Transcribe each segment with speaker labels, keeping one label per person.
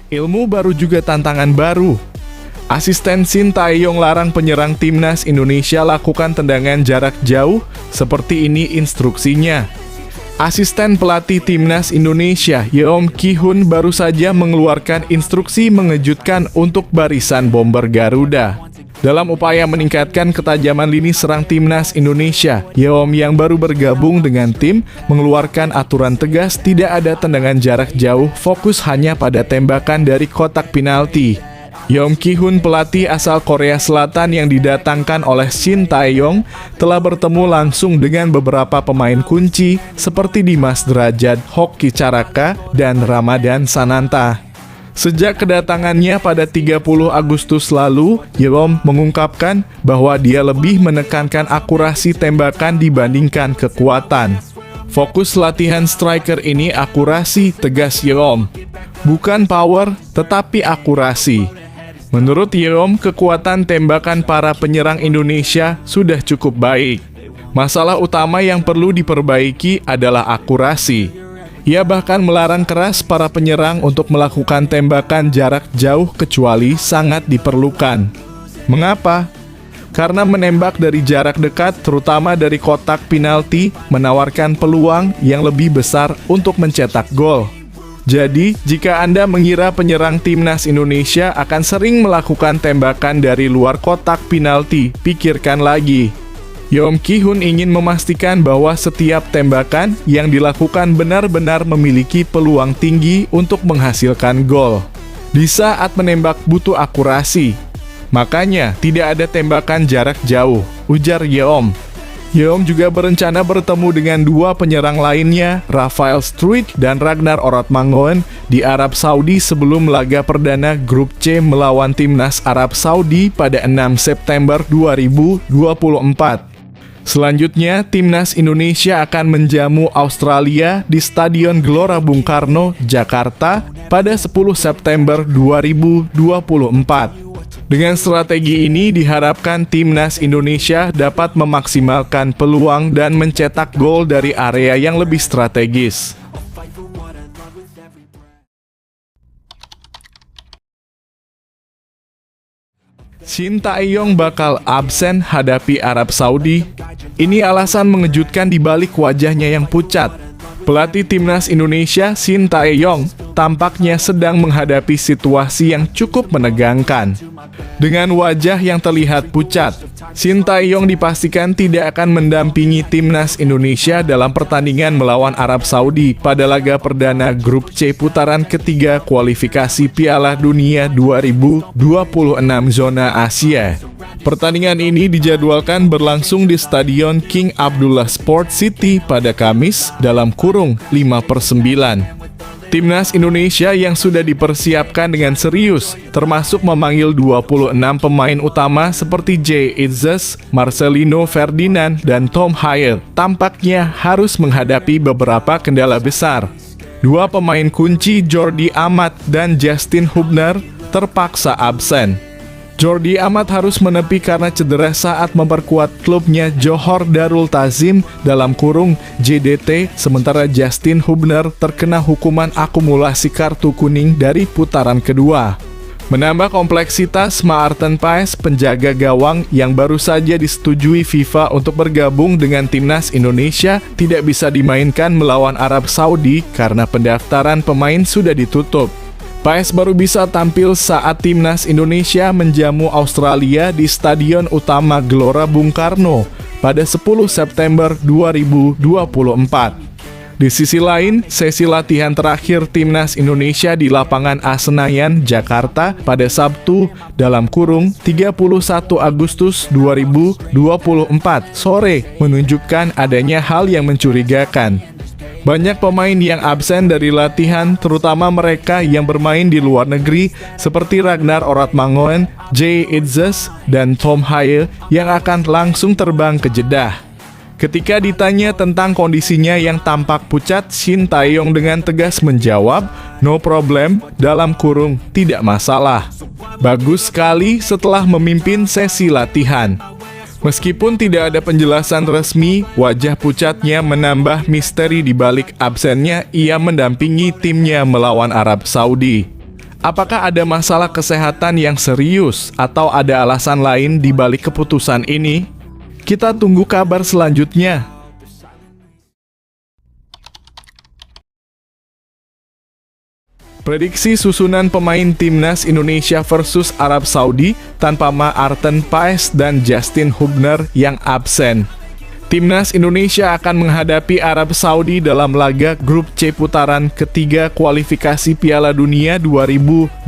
Speaker 1: Ilmu baru juga tantangan baru. Asisten Shin Tae-yong larang penyerang timnas Indonesia lakukan tendangan jarak jauh, seperti ini instruksinya. Asisten pelatih timnas Indonesia, Yeom Ki-hun, baru saja mengeluarkan instruksi mengejutkan untuk barisan bomber Garuda. Dalam upaya meningkatkan ketajaman lini serang timnas Indonesia, Yeom yang baru bergabung dengan tim mengeluarkan aturan tegas tidak ada tendangan jarak jauh, fokus hanya pada tembakan dari kotak penalti. Yeom Ki-hun, pelatih asal Korea Selatan yang didatangkan oleh Shin Tae-yong, telah bertemu langsung dengan beberapa pemain kunci seperti Dimas Derajat, Hoki Caraka, dan Ramadan Sananta. Sejak kedatangannya pada 30 Agustus lalu, Yeom mengungkapkan bahwa dia lebih menekankan akurasi tembakan dibandingkan kekuatan. Fokus latihan striker ini akurasi, tegas Yeom. Bukan power, tetapi akurasi. Menurut Yeom, kekuatan tembakan para penyerang Indonesia sudah cukup baik. Masalah utama yang perlu diperbaiki adalah akurasi. Ia bahkan melarang keras para penyerang untuk melakukan tembakan jarak jauh kecuali sangat diperlukan. Mengapa? Karena menembak dari jarak dekat, terutama dari kotak penalti, menawarkan peluang yang lebih besar untuk mencetak gol. Jadi, jika Anda mengira penyerang timnas Indonesia akan sering melakukan tembakan dari luar kotak penalti, pikirkan lagi. Yeom Ki-hun ingin memastikan bahwa setiap tembakan yang dilakukan benar-benar memiliki peluang tinggi untuk menghasilkan gol. Di saat menembak butuh akurasi. Makanya, tidak ada tembakan jarak jauh, ujar Yeom. Yeom juga berencana bertemu dengan dua penyerang lainnya, Rafael Struijk dan Ragnar Orotmangoen, di Arab Saudi sebelum laga perdana Grup C melawan timnas Arab Saudi pada 6 September 2024. Selanjutnya, timnas Indonesia akan menjamu Australia di Stadion Gelora Bung Karno, Jakarta pada 10 September 2024. Dengan strategi ini diharapkan timnas Indonesia dapat memaksimalkan peluang dan mencetak gol dari area yang lebih strategis. Shin Tae-yong bakal absen hadapi Arab Saudi. Ini alasan mengejutkan di balik wajahnya yang pucat. Pelatih timnas Indonesia, Shin Tae-yong, tampaknya sedang menghadapi situasi yang cukup menegangkan. Dengan wajah yang terlihat pucat, Shin Tae-yong dipastikan tidak akan mendampingi timnas Indonesia dalam pertandingan melawan Arab Saudi pada laga perdana Grup C putaran ketiga kualifikasi Piala Dunia 2026 zona Asia. Pertandingan ini dijadwalkan berlangsung di Stadion King Abdullah Sport City pada Kamis dalam kurung 5/9. Timnas Indonesia yang sudah dipersiapkan dengan serius, termasuk memanggil 26 pemain utama seperti Jay Itzes, Marcelino Ferdinand, dan Tom Haier, tampaknya harus menghadapi beberapa kendala besar. Dua pemain kunci, Jordi Amat dan Justin Hubner, terpaksa absen. Jordi Amat harus menepi karena cedera saat memperkuat klubnya Johor Darul Ta'zim dalam kurung JDT, sementara Justin Hubner terkena hukuman akumulasi kartu kuning dari putaran kedua. Menambah kompleksitas, Maarten Paes, penjaga gawang yang baru saja disetujui FIFA untuk bergabung dengan timnas Indonesia, tidak bisa dimainkan melawan Arab Saudi karena pendaftaran pemain sudah ditutup. Paes baru bisa tampil saat timnas Indonesia menjamu Australia di Stadion Utama Gelora Bung Karno pada 10 September 2024. Di sisi lain, sesi latihan terakhir timnas Indonesia di lapangan Senayan, Jakarta pada Sabtu dalam kurung 31 Agustus 2024 sore menunjukkan adanya hal yang mencurigakan. Banyak pemain yang absen dari latihan, terutama mereka yang bermain di luar negeri seperti Ragnar Orotmangoen, Jay Itzes, dan Tom Haier yang akan langsung terbang ke Jeddah. Ketika ditanya tentang kondisinya yang tampak pucat, Shin Tae-yong dengan tegas menjawab, "No problem, dalam kurung, tidak masalah." Bagus sekali setelah memimpin sesi latihan. Meskipun tidak ada penjelasan resmi, wajah pucatnya menambah misteri di balik absennya ia mendampingi timnya melawan Arab Saudi. Apakah ada masalah kesehatan yang serius atau ada alasan lain di balik keputusan ini? Kita tunggu kabar selanjutnya. Prediksi susunan pemain timnas Indonesia versus Arab Saudi tanpa Maarten Paes dan Justin Hubner yang absen. Timnas Indonesia akan menghadapi Arab Saudi dalam laga grup C putaran ketiga kualifikasi Piala Dunia 2026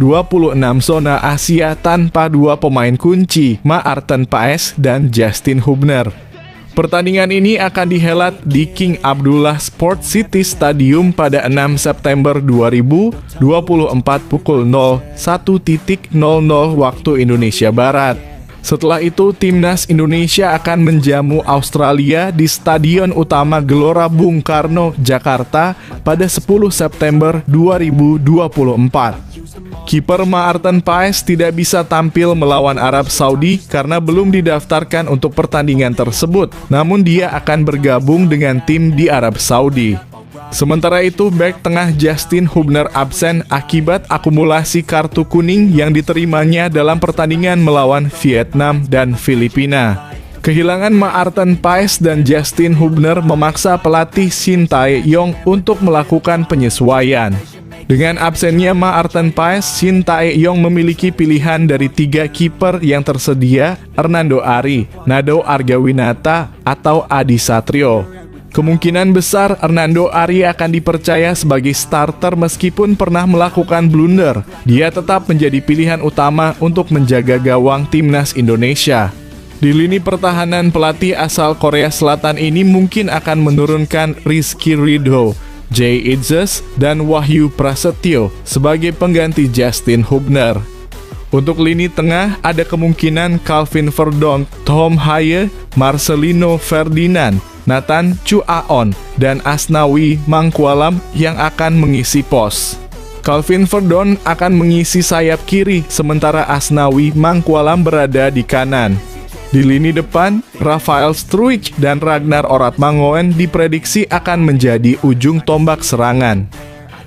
Speaker 1: zona Asia tanpa dua pemain kunci, Maarten Paes dan Justin Hubner. Pertandingan ini akan dihelat di King Abdullah Sport City Stadium pada 6 September 2024 pukul 01.00 waktu Indonesia Barat. Setelah itu, timnas Indonesia akan menjamu Australia di Stadion Utama Gelora Bung Karno, Jakarta pada 10 September 2024. Kiper Maarten Paes tidak bisa tampil melawan Arab Saudi karena belum didaftarkan untuk pertandingan tersebut, namun dia akan bergabung dengan tim di Arab Saudi. Sementara itu, bek tengah Justin Hubner absen akibat akumulasi kartu kuning yang diterimanya dalam pertandingan melawan Vietnam dan Filipina. Kehilangan Maarten Paes dan Justin Hubner memaksa pelatih Shin Tae-yong untuk melakukan penyesuaian. Dengan absennya Maarten Paes, Shin Tae-yong memiliki pilihan dari 3 kiper yang tersedia, Hernando Ari, Nado Argawinata, atau Adi Satrio. Kemungkinan besar Hernando Ari akan dipercaya sebagai starter meskipun pernah melakukan blunder. Dia tetap menjadi pilihan utama untuk menjaga gawang timnas Indonesia. Di lini pertahanan, pelatih asal Korea Selatan ini mungkin akan menurunkan Rizky Ridho, Jay Itzes, dan Wahyu Prasetyo sebagai pengganti Justin Hubner. Untuk lini tengah, ada kemungkinan Calvin Verdonk, Tom Haye, Marcelino Ferdinand, Nathan Chuaon, dan Asnawi Mangkualam yang akan mengisi pos. Calvin Verdonk akan mengisi sayap kiri, sementara Asnawi Mangkualam berada di kanan. Di lini depan, Rafael Struijk dan Ragnar Oratmangoen diprediksi akan menjadi ujung tombak serangan.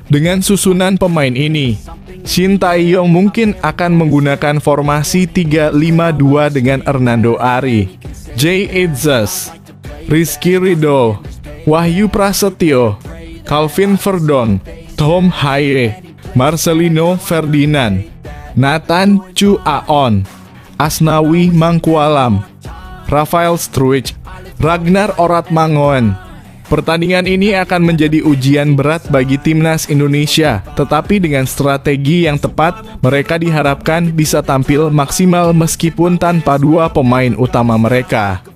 Speaker 1: Dengan susunan pemain ini, Shin Tae-yong mungkin akan menggunakan formasi 3-5-2 dengan Hernando Ari, Jay Itzes, Rizky Ridho, Wahyu Prasetyo, Calvin Verdonk, Tom Haye, Marcelino Ferdinand, Nathan Chuaon, Asnawi Mangkualam, Rafael Struijk, Ragnar Oratmangoen. Pertandingan ini akan menjadi ujian berat bagi timnas Indonesia, tetapi dengan strategi yang tepat, mereka diharapkan bisa tampil maksimal meskipun tanpa dua pemain utama mereka.